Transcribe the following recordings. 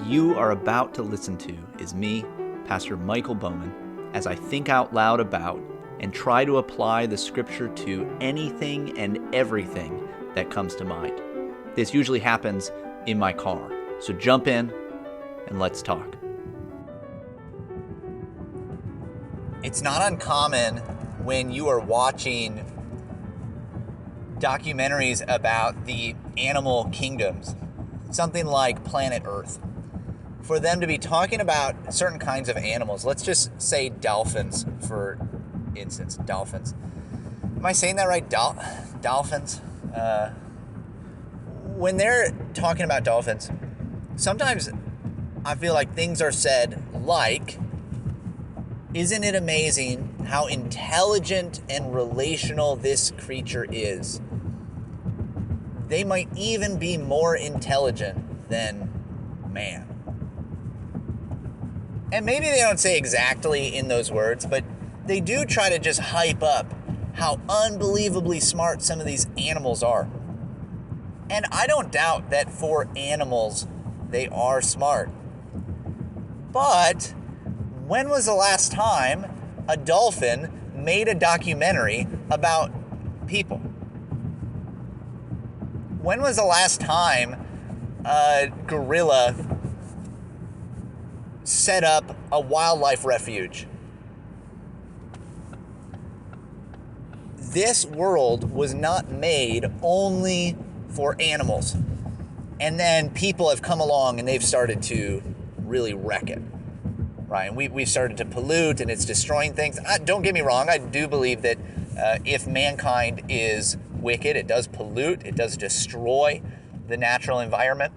you are about to listen to is me, Pastor Michael Bowman, as I think out loud about and try to apply the scripture to anything and everything that comes to mind. This usually happens in my car, so jump in and let's talk. It's not uncommon when you are watching documentaries about the animal kingdoms, something like Planet Earth, for them to be talking about certain kinds of animals. Let's just say dolphins, for instance. Dolphins. Am I saying that right? Dolphins? When they're talking about dolphins, sometimes I feel like things are said like, isn't it amazing how intelligent and relational this creature is? They might even be more intelligent than man. And maybe they don't say exactly in those words, but they do try to just hype up how unbelievably smart some of these animals are. And I don't doubt that for animals, they are smart. But when was the last time a dolphin made a documentary about people? When was the last time a gorilla set up a wildlife refuge? This world was not made only for animals. And then people have come along and they've started to really wreck it. Right? We've started to pollute and it's destroying things. Don't get me wrong, I do believe that if mankind is wicked, it does pollute, it does destroy the natural environment.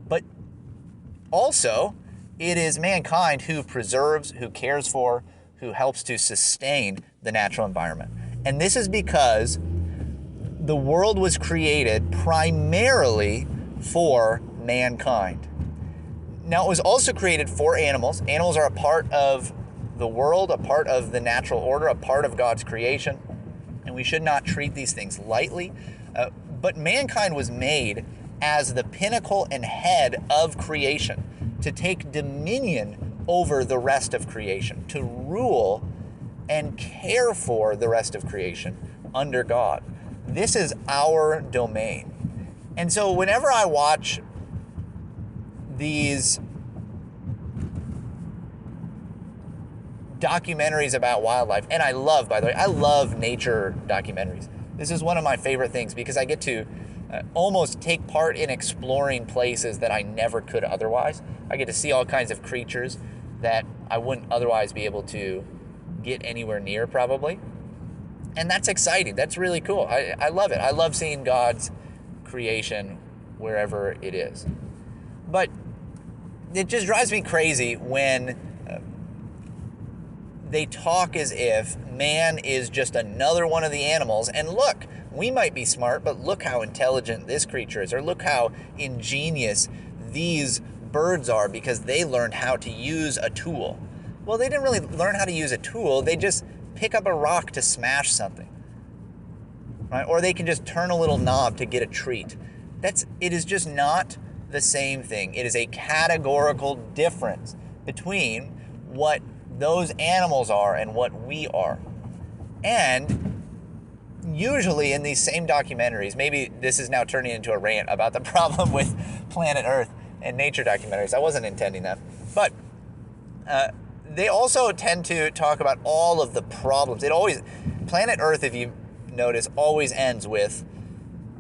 But also, it is mankind who preserves, who cares for, who helps to sustain the natural environment. And this is because the world was created primarily for mankind. Now, it was also created for animals. Animals are a part of the world, a part of the natural order, a part of God's creation. And we should not treat these things lightly. But mankind was made as the pinnacle and head of creation, to take dominion over the rest of creation, to rule and care for the rest of creation under God. This is our domain. And so whenever I watch these documentaries about wildlife, and I love nature documentaries. This is one of my favorite things because I get to almost take part in exploring places that I never could otherwise. I get to see all kinds of creatures that I wouldn't otherwise be able to get anywhere near, probably. And that's exciting. That's really cool. I love it. I love seeing God's creation wherever it is. But it just drives me crazy when they talk as if man is just another one of the animals. And look, we might be smart, but look how intelligent this creature is, or look how ingenious these birds are because they learned how to use a tool. Well, they didn't really learn how to use a tool. They just pick up a rock to smash something, right? Or they can just turn a little knob to get a treat. It is just not the same thing. It is a categorical difference between what those animals are and what we are. And usually in these same documentaries, maybe this is now turning into a rant about the problem with Planet Earth and nature documentaries. I wasn't intending that. But they also tend to talk about all of the problems. Planet Earth, if you notice, always ends with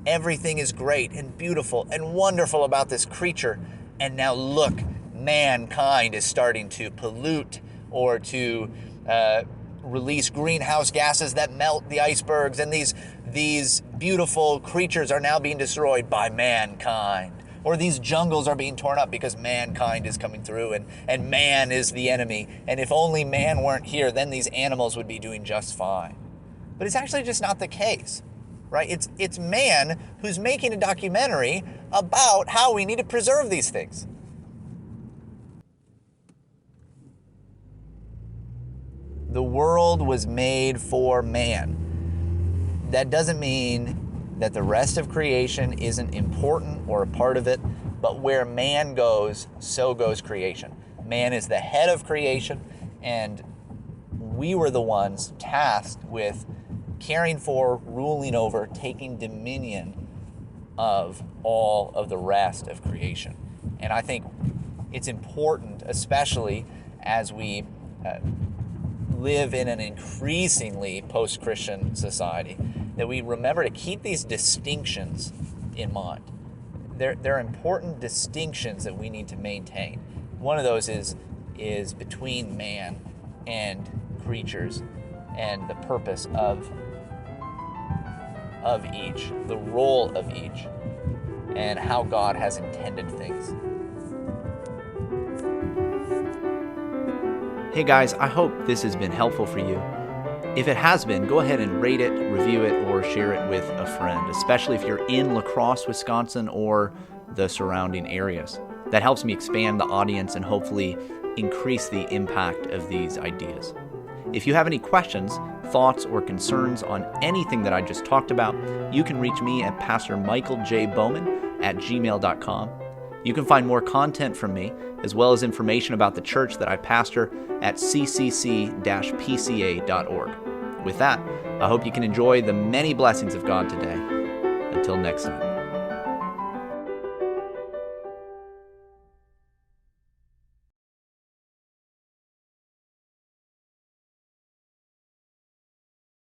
everything is great and beautiful and wonderful about this creature. And now look, mankind is starting to pollute or to release greenhouse gases that melt the icebergs. And these beautiful creatures are now being destroyed by mankind. Or these jungles are being torn up because mankind is coming through and man is the enemy. And if only man weren't here, then these animals would be doing just fine. But it's actually just not the case, right? It's man who's making a documentary about how we need to preserve these things. The world was made for man. That doesn't mean that the rest of creation isn't important or a part of it, but where man goes, so goes creation. Man is the head of creation, and we were the ones tasked with caring for, ruling over, taking dominion of all of the rest of creation. And I think it's important, especially as we live in an increasingly post-Christian society, that we remember to keep these distinctions in mind. They're important distinctions that we need to maintain. One of those is between man and creatures, and the purpose of each, the role of each, and how God has intended things. Hey guys, I hope this has been helpful for you. If it has been, go ahead and rate it, review it, or share it with a friend, especially if you're in La Crosse, Wisconsin, or the surrounding areas. That helps me expand the audience and hopefully increase the impact of these ideas. If you have any questions, thoughts, or concerns on anything that I just talked about, you can reach me at pastormichaeljbowman@gmail.com. You can find more content from me, as well as information about the church that I pastor at ccc-pca.org. With that, I hope you can enjoy the many blessings of God today. Until next time.